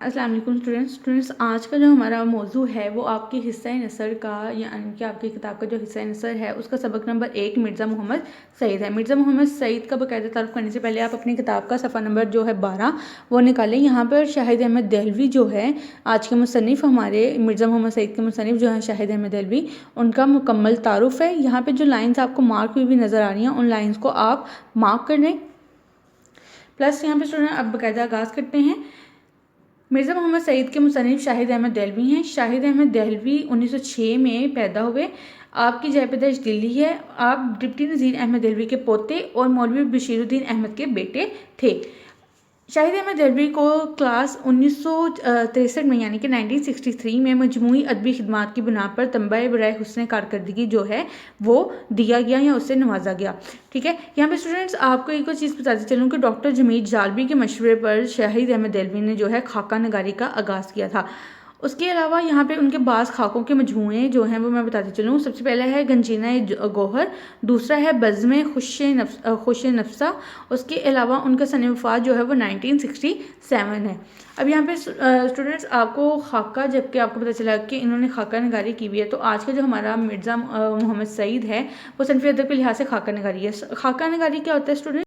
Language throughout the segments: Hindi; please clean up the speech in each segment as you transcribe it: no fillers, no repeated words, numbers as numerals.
अस्सलाम वालेकुम स्टूडेंट्स, आज का जो हमारा मौजू है वो आपके हिस्सा नसर का, यानी कि आपकी किताब का जो हिस्सा नसर है उसका सबक नंबर 1 मिर्ज़ा मोहम्मद सईद है। मिर्ज़ा मोहम्मद सईद का बाकायदा तारुफ करने से पहले आप अपनी किताब का सफ़ा नंबर जो है 12 वो निकालें। यहाँ पर शाहिद अहमद दहलवी जो है आज के मुसन्निफ़, हमारे मिर्ज़ा मोहम्मद सईद के मुसन्निफ़ जो हैं शाहिद अहमद दहलवी, उनका मुकम्मल तारुफ है। यहाँ पर जो लाइन्स आपको मार्क हुई भी नज़र आ रही हैं उन लाइन्स को आप मार्क कर लें। प्लस यहाँ पर स्टूडेंट अब बाकायदा आगाज़ करते हैं। मिर्ज़ा मोहम्मद सईद के मुसन्निफ़ शाहिद अहमद दहलवी हैं। शाहिद अहमद दहलवी 1906 में पैदा हुए। आपकी जय पैदाइश दिल्ली है। आप डिप्टी नज़ीर अहमद दहलवी के पोते और मौलवी बशीरुद्दीन अहमद के बेटे थे। शाहिद अहमद दहलवी को क्लास 1963 में यानी कि 1963 में मजमूई अदबी खिदमात की बुना पर तंबा बराए हुस्न कारकर्दगी जो है वो दिया गया या उससे नवाजा गया। ठीक है, यहाँ पे स्टूडेंट्स आपको एक और चीज़ बताते चलूँ कि डॉक्टर जमीर जालबी के मशवरे पर शाहिद अहमद दहलवी ने जो है खाका नगारी का आगाज़ किया था। उसके अलावा यहाँ पे उनके बाज़ खाकों के मजमूए जो हैं वो मैं बताती चलूँ। सबसे पहला है गंजीना गोहर, दूसरा है बज़्म खुश नफ्सा। उसके अलावा उनका सन वफ़ात जो है वो 1967 है। अब यहाँ पे स्टूडेंट्स आपको खाका, जबकि आपको पता चला कि इन्होंने खाका नगारी की हुई है, तो आज का जो हमारा मिर्ज़ा मोहम्मद सईद है वो सनफ़ी अदब के लिहाज से खाका नगारी है। खाका नगारी क्या होता है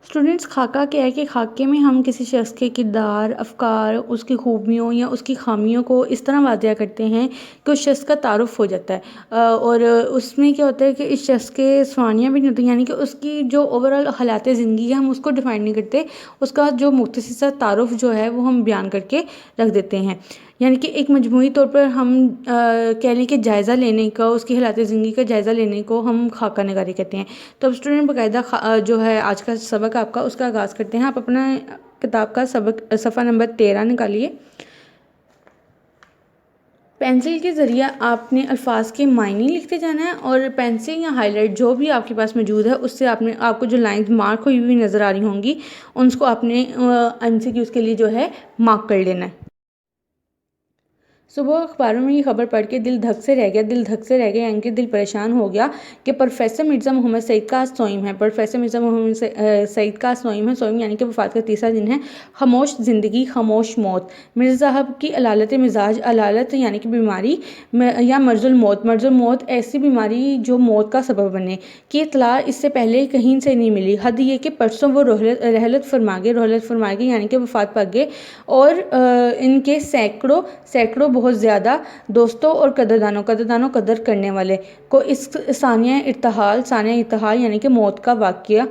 स्टूडेंट्स? खाका क्या है कि खाके में हम किसी शख्स के किरदार, अफकार, उसकी खूबियों या उसकी खामियों को इस तरह वाज़ह करते हैं कि उस शख्स का तारुफ़ हो जाता है। और उसमें क्या होता है कि इस शख्स के सवानियाँ भी नहीं होती, यानी कि उसकी जो ओवरऑल हालात ज़िंदगी है हम उसको डिफ़ाइन नहीं करते, उसका जो मुख्तसर सा तारुफ़ जो है वो हम बयान करके रख देते हैं। यानी कि एक मजमूई तौर पर हम कह लें कि जायज़ा लेने का, उसकी हालात ज़िंदगी का जायज़ा लेने को हम खाका नगारी कहते हैं। तो अब स्टूडेंट बाकायदा जो है आज का सबक आपका उसका आगाज़ करते हैं। आप अपना किताब का सबक सफ़ा नंबर 13 निकालिए। पेंसिल के ज़रिए आपने अल्फाज के मायने लिखते जाना है और पेंसिल या हाईलाइट जो भी आपके पास मौजूद है उससे आपको जो लाइंस मार्क हुई हुई नज़र आ रही होंगी उनको आपने MCQs के लिए जो है मार्क कर लेना है। सुबह अखबारों में ये खबर पढ़ के दिल धक से रह गया, यानी कि दिल परेशान हो गया कि प्रोफेसर मिर्ज़ा मोहम्मद सईद का आज सोइम है। प्रोफेसर मिर्ज़ा मोहम्मद सईद का सोइम है। सोइम यानी कि वफ़ात का तीसरा दिन है। खामोश ज़िंदगी खामोश मौत। मिर्ज़ा साहब की अलालत मिजाज, अलालत यानी कि बीमारी या मर्जुल मौत ऐसी बीमारी जो मौत का सबब बने की इतला इससे पहले कहीं से नहीं मिली। हद ये कि परसों वो रहलत फरमा गए यानी कि वफ़ात पा गए। और इनके सैकड़ों बहुत ज़्यादा दोस्तों और कदरदानों कदर करने वाले को इस सानिया इर्तिहाल यानी कि मौत का वाक़या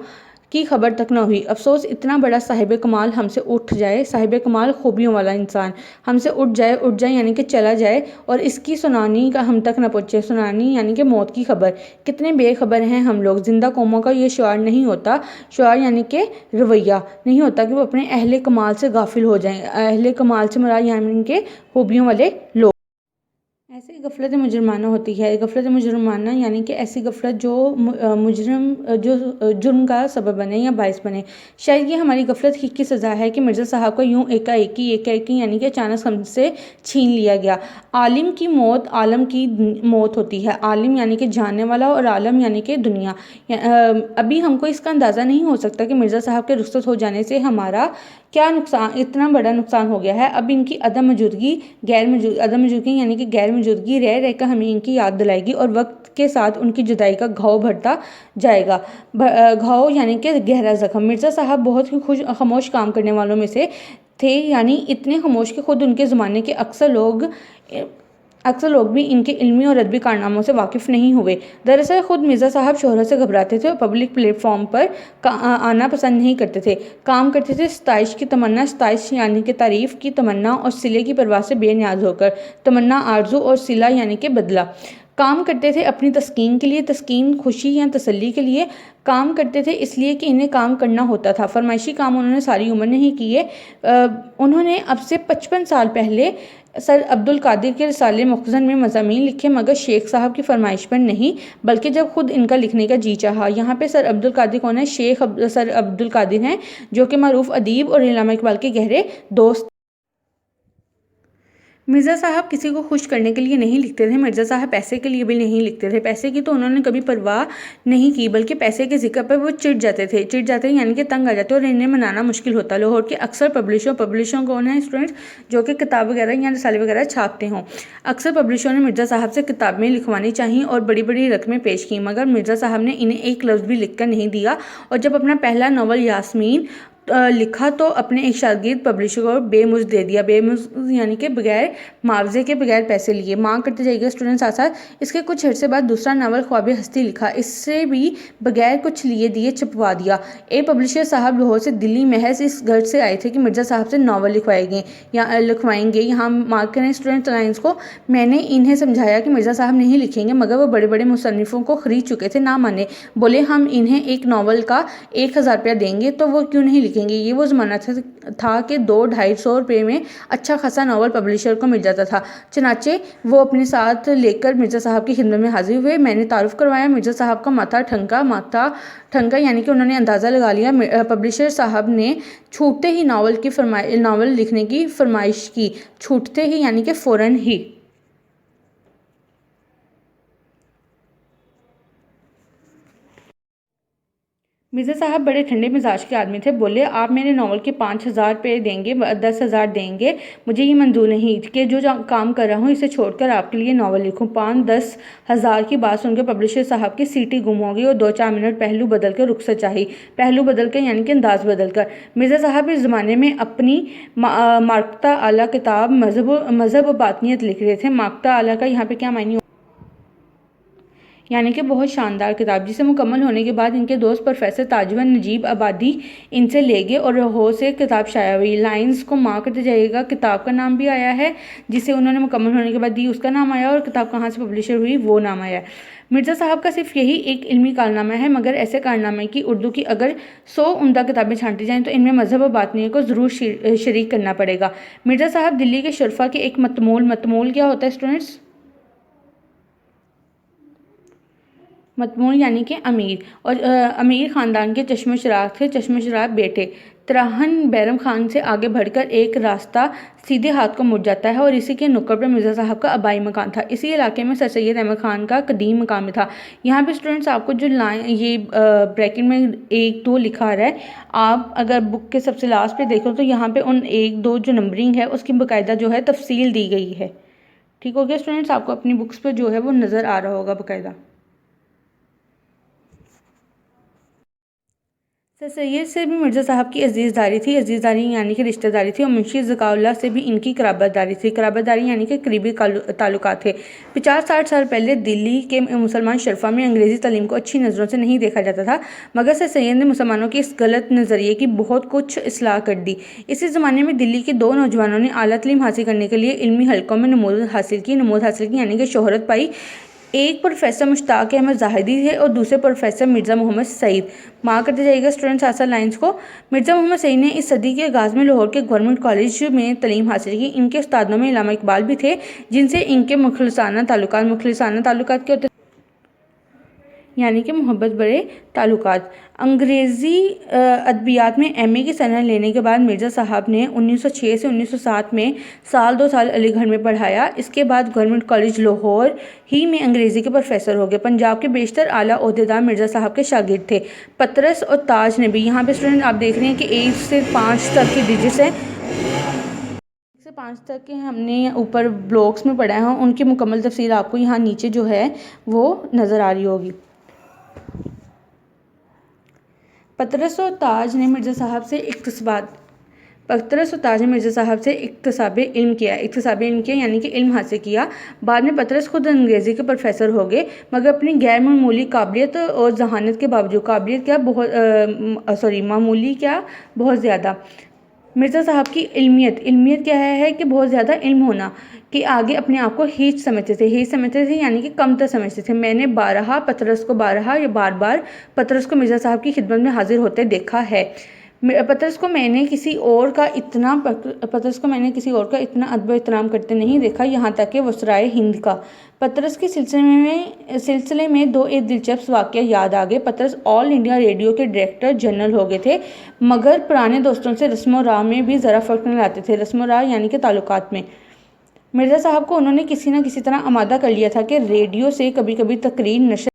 की खबर तक ना हुई। अफसोस इतना बड़ा साहिब कमाल हमसे उठ जाए, साहिब कमाल खूबियों वाला इंसान हमसे उठ जाए यानी कि चला जाए और इसकी सुनानी का हम तक ना पहुँचे। सुनानी यानी कि मौत की खबर। कितने बेखबर हैं हम लोग। जिंदा कौमों का ये शुआर नहीं होता, शुआर यानी कि रवैया नहीं होता कि वो अपने अहले कमाल से गाफिल हो जाएं। अहले कमाल से मुराद यानी कि खूबियों वाले लोग। ऐसी गफलत मुजरमाना होती है। गफलत मुजरमाना यानी कि ऐसी गफलत जो जुर्म का सबब बने या बायस बने। शायद ये हमारी गफलत ही की सज़ा है कि मिर्ज़ा साहब को यूँ एकाएकी यानी कि अचानक हमसे छीन लिया गया। आलिम की मौत आलम की मौत होती है। आलिम यानी कि जानने वाला और आलम यानी कि दुनिया। अभी हमको इसका अंदाज़ा नहीं हो सकता कि मिर्ज़ा साहब के रुखसत हो जाने से हमारा क्या नुकसान, इतना बड़ा नुकसान हो गया है। अब इनकी अदम मौजूदगी यानी कि गैर मौजूदगी रह रहकर हमें इनकी याद दिलाएगी और वक्त के साथ उनकी जुदाई का घाव भरता जाएगा। घाव यानी कि गहरा ज़ख्म। मिर्ज़ा साहब बहुत ही खामोश काम करने वालों में से थे, यानी इतने खामोश कि खुद उनके ज़माने के अक्सर लोग भी इनके इल्मी और अदबी कारनामों से वाकिफ़ नहीं हुए। दरअसल ख़ुद मिर्ज़ा साहब शोहरत से घबराते थे और पब्लिक प्लेटफॉर्म पर आना पसंद नहीं करते थे। काम करते थे सताइश यानी कि तारीफ़ की तमन्ना और सिले की परवाह से बेनियाज होकर। तमन्ना आरज़ू और सिला यानी कि बदला। काम करते थे अपनी तस्कीन के लिए, तस्कीन खुशी या तसल्ली के लिए। काम करते थे इसलिए कि इन्हें काम करना होता था। फरमाइशी काम उन्होंने सारी उम्र नहीं किए। उन्होंने अब से 55 साल पहले सर अब्दुल कादिर के रिसाले मुख्तज़र में मज़ामीन लिखे, मगर शेख साहब की फरमाइश पर नहीं, बल्कि जब खुद इनका लिखने का जी चाहा। यहाँ पे सर अब्दुल कादिर कौन है? सर अब्दुल कादिर हैं, जो कि मरूफ अदीब और इल्लामा इकबाल के गहरे दोस्त। मिर्ज़ा साहब किसी को खुश करने के लिए नहीं लिखते थे। मिर्ज़ा साहब पैसे के लिए भी नहीं लिखते थे। पैसे की तो उन्होंने कभी परवाह नहीं की, बल्कि पैसे के ज़िक्र पर वो चिढ़ जाते यानी कि तंग आ जाते और इन्हें मनाना मुश्किल होता। लाहौर के अक्सर पब्लिशर कौन है स्टूडेंट्स, जो कि किताब वगैरह या रसाले वगैरह छापते हों। अक्सर पब्लिशरों ने मिर्ज़ा साहब से किताबें लिखवानी चाहिए और बड़ी बड़ी रकमें पेश की, मगर मिर्ज़ा साहब ने इन्हें एक लफ्ज़ भी लिख कर नहीं दिया। और जब अपना पहला नावल यास्मीन लिखा तो अपने एक शागिर्द पब्लिशर को बेमुज़ दे दिया। बेमुज़ यानी कि बगैर मुआवजे के, बगैर पैसे लिए। मांग करते जाइएगा स्टूडेंट साथ साथ। इसके कुछ अर्से बाद दूसरा नावल ख्वाबे हस्ती लिखा, इससे भी बगैर कुछ लिए दिए छपवा दिया। एक पब्लिशर साहब लाहौर से दिल्ली महज इस गर्ज से आए थे कि मिर्ज़ा साहब से नावल लिखवाएंगे। यहाँ मार्क करें स्टूडेंट लाइन्स को। मैंने इन्हें समझाया कि मिर्ज़ा साहब नहीं लिखेंगे, मगर वो बड़े बड़े मुसन्निफ़ों को ख़रीद चुके थे, ना माने। बोले हम इन्हें एक नावल का 1000 रुपया देंगे तो वो क्यों नहीं लिखेंगे। ये वो ज़माना था कि 200-250 रुपये में अच्छा खासा नावल पब्लिशर को मिल जाता था। चनाचे वो अपने साथ लेकर मिर्ज़ा साहब की खिदमत में हाजिर हुए। मैंने तारुफ करवाया। मिर्ज़ा साहब का माथा ठनका यानी कि उन्होंने अंदाज़ा लगा लिया। पब्लिशर साहब ने छूटते ही नावल लिखने की फरमाइश की। छूटते ही यानी कि फ़ौरन ही। मिर्ज़ा साहब बड़े ठंडे मिजाज के आदमी थे। बोले आप मेरे नावल के 5000 रुपये देंगे, 10,000 देंगे, मुझे ये मंजूर नहीं कि जो काम कर रहा हूँ इसे छोड़कर आपके लिए नावल लिखूँ। 5-10 हज़ार की बात सुनकर पब्लिशर साहब की सीटी गुम हो गई और 2-4 मिनट पहलू बदल कर रुखसत चाहिए। पहलू बदल कर यानी कि अंदाज बदल कर। मिर्ज़ा साहब इस ज़माने में अपनी मार्कता आला किताब मज़हब व बातनियत लिख रहे थे। मार्कता आला का यहाँ पे क्या मायने, यानी कि बहुत शानदार किताब, जिसे मुकम्मल होने के बाद इनके दोस्त प्रोफेसर ताजवर नजीब आबादी इनसे ले गए और लाहौर से किताब शाया हुई। लाइंस को मार्क करते जाइएगा। किताब का नाम भी आया है जिसे उन्होंने मुकम्मल होने के बाद दी, उसका नाम आया, और किताब कहाँ से पब्लिशर हुई वो नाम आया। मिर्ज़ा साहब का सिर्फ यही एक इल्मी कारनामा है, मगर ऐसे कारनामे की उर्दू की अगर 100 उम्दा किताबें छांटी जाएँ तो इनमें मज़हब व बातनियत को ज़रूर शरीक करना पड़ेगा। मिर्ज़ा साहब दिल्ली के शुरफा के एक मतमूल क्या होता है स्टूडेंट्स, मतमूल यानी कि अमीर, और अमीर ख़ानदान के चश्मे शराब थे। चश्मे शराब बेटे तराहन बैरम खान से आगे बढ़कर एक रास्ता सीधे हाथ को मुड़ जाता है और इसी के नुक्कड़ पर मिर्ज़ा साहब का आबाई मकान था। इसी इलाके में सर सैयद अहमद खान का कदीम मकाम था। यहाँ पे स्टूडेंट्स आपको जो लाइन ये ब्रैकेट में 1-2 लिखा आ रहा है, आप अगर बुक के सबसे लास्ट पे देखो तो यहाँ पे उन 1-2 जो नंबरिंग है उसकी बाकायदा जो है तफसील दी गई है। ठीक हो गया स्टूडेंट्स, आपको अपनी बुक्स पर जो है वो नज़र आ रहा होगा बाकायदा। सर सैयद से भी मिर्ज़ा साहब की अजीज़दारी थी। अजीज़दारी यानी कि रिश्तेदारी थी। और मुंशी ज़काउल्लाह से भी इनकी कराबतदारी थी। कराबतदारी यानी कि करीबी ताल्लुकात थे। 50-60 साल पहले दिल्ली के मुसलमान शरफा में अंग्रेज़ी तालीम को अच्छी नज़रों से नहीं देखा जाता था, मगर सर सैयद ने मुसलमानों के इस गलत नज़रिए की बहुत कुछ इस्लाह कर दी। इसी ज़माने में दिल्ली के 2 नौजवानों ने आला तालीम हासिल करने के लिए इल्मी हलकों में नमूद हासिल की यानी कि शोहरत पाई। एक प्रोफेसर मुश्ताक अहमद ज़ाहिदी थे और दूसरे प्रोफेसर मिर्ज़ा मोहम्मद सईद। मार्क करते जाइएगा स्टूडेंट्स आसान लाइंस को। मिर्ज़ा मोहम्मद सईद ने इस सदी के आगाज़ में लाहौर के गवर्नमेंट कॉलेज में तालीम हासिल की। इनके उस्तादों में इल्लामा इकबाल भी थे, जिनसे इनके मुखलिसाना ताल्लुकात के होते यानी कि मोहब्बत बड़े ताल्लुकात। अंग्रेज़ी अदबियात में एमए की सनद लेने के बाद मिर्ज़ा साहब ने 1906 से 1907 में 2 साल अलीगढ़ में पढ़ाया। इसके बाद गवर्नमेंट कॉलेज लाहौर ही में अंग्रेज़ी के प्रोफेसर हो गए। पंजाब के बेशतर आला ओहदेदार मिर्ज़ा साहब के शागिर्द थे। पतरस और ताज ने भी, यहाँ पे स्टूडेंट आप देख रहे हैं कि 1 से 5 तक की डिजिट्स हैं, 1 से 5 तक के हमने ऊपर ब्लॉक्स में पढ़ा है, उनकी मुकम्मल तफसील आपको यहाँ नीचे जो है वो नज़र आ रही होगी। पतरस और ताज ने मिर्ज़ा साहब से इक्तसाब इल्म किया यानी कि इल्म हासिल किया। बाद में पतरस खुद अंग्रेज़ी के प्रोफेसर हो गए, मगर अपनी गैर मामूली काबिलियत और जहानत के बावजूद बहुत ज़्यादा मिर्ज़ा साहब की इल्मियत क्या है कि बहुत ज़्यादा इल्म होना कि आगे अपने आप को हीच समझते थे यानी कि कमतर समझते थे। मैंने बार बार पतरस को मिर्ज़ा साहब की खिदमत में हाजिर होते देखा है। पतरस को मैंने किसी और का इतना अदब एहतराम करते नहीं देखा, यहाँ तक कि वसराए हिंद का। पतरस के सिलसिले में 2 एक दिलचस्प वाक़या याद आ गए। पतरस ऑल इंडिया रेडियो के डायरेक्टर जनरल हो गए थे, मगर पुराने दोस्तों से रस्म व राह में भी ज़रा फ़र्क नहीं लाते थे। रस्म व राह यानी कि ताल्लुकात में मिर्ज़ा साहब को उन्होंने किसी न किसी तरह आमादा कर लिया था कि रेडियो से कभी कभी तकरीर नशर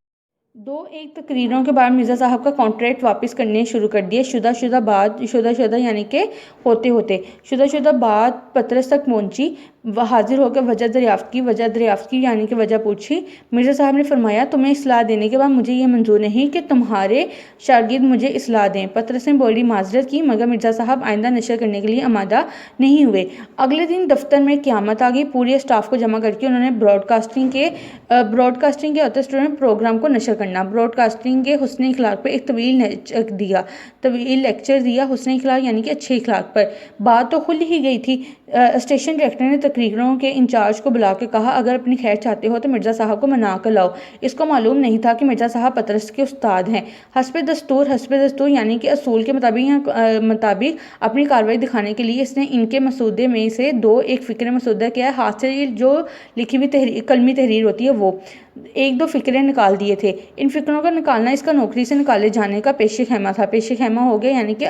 दो एक तकरीरों के बाद मिर्ज़ा साहब का कॉन्ट्रैक्ट वापस करने शुरू कर दिए। शुदा यानी कि होते होते शुदा बात पतरस तक पहुंची। वह हाजिर होकर वजह दरियाफ्त की यानी कि वजह पूछी। मिर्ज़ा साहब ने फरमाया, तुम्हें इस्लाह देने के बाद मुझे ये मंजूर नहीं कि तुम्हारे शागिर्द मुझे इस्लाह दें। पतरस ने बड़ी माजरत की, मगर मिर्ज़ा साहब आइंदा नशर करने के लिए आमादा नहीं हुए। अगले दिन दफ्तर में क़यामत आ गई। पूरे स्टाफ को जमा करके उन्होंने ब्रॉडकास्टिंग के होते स्टूडेंट प्रोग्राम को नशर करना, ब्रॉडकास्टिंग के हुस्न इखलाक पर एक तवील लेक्चर दिया हुस्न इखलाक यानी कि अच्छे इखलाक पर। बात तो खुल ही गई थी। स्टेशन डायरेक्टर ने तकरीरों के इंचार्ज को बुला के कहा, अगर अपनी खैर चाहते हो तो मिर्ज़ा साहब को मना कर लाओ। इसको मालूम नहीं था कि मिर्ज़ा साहब पतरस के उस्ताद हैं। हस्ब दस्तूर यानी कि असूल के मुताबिक अपनी कार्रवाई दिखाने के लिए इसने इनके मसूदे में से एक फ़िक्र मसूदा किया। हाथ से जो लिखी हुई कलमी तहरीर होती है वो एक दो फ़िक्रे निकाल दिए थे। इन फ़िक्रों का निकालना इसका नौकरी से निकाले जाने का पेशे खैमा था। पेशे खैमा हो गया यानी कि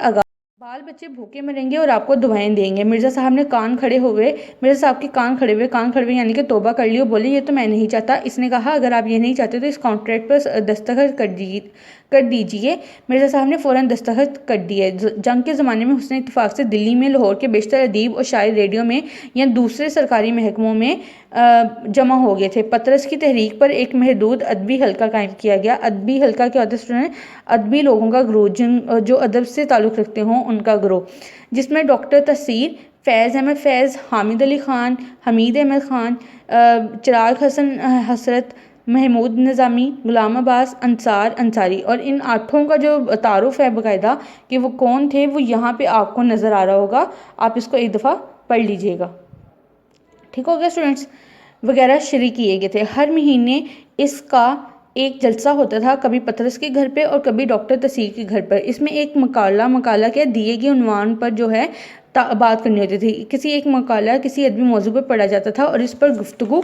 बाल बच्चे भूखे मरेंगे और आपको दुआएं देंगे। मिर्ज़ा साहब के कान खड़े हुए यानी कि तौबा कर लियो। बोले, ये तो मैं नहीं चाहता। इसने कहा, अगर आप ये नहीं चाहते तो इस कॉन्ट्रैक्ट पर दस्तखत कर दीजिए। मिर्ज़ा साहब ने फ़ौरन दस्तखत कर दिए। जंग के ज़माने में हुस्न इत्तेफाक से दिल्ली में लाहौर के बेशतर अदीब और शायर रेडियो में या दूसरे सरकारी महकमों में जमा हो गए थे। पतरस की तहरीक पर एक महदूद अदबी हल्का कायम किया गया। अदबी हल्का क्या होता है स्टूडेंट? अदबी लोगों का ग्रोह, जो अदब से ताल्लुक़ रखते हों उनका ग्रोह, जिसमें डॉक्टर तसीर, फैज़ अहमद फैज़, हामिद अली ख़ान, हमीद अहमद ख़ान, चिराग हसन हसरत, महमूद निज़ामी, गुलाम अब्बास, अंसारी और इन 8 का जो तारुफ है बाकायदा कि वो कौन थे, वो यहाँ पे आपको नज़र आ रहा होगा। आप इसको एक दफ़ा पढ़ लीजिएगा। ठीक हो गया स्टूडेंट्स? वगैरह शरीक किए गए थे। हर महीने इसका एक जलसा होता था, कभी पतरस के घर पे और कभी डॉक्टर तसीर के घर पर। इसमें एक मकाला क्या दिए गए उन्वान पर जो है बात करनी होती थी। किसी एक मकाला किसी अदबी मौजू पर पढ़ा जाता था और इस पर गुफ्तगू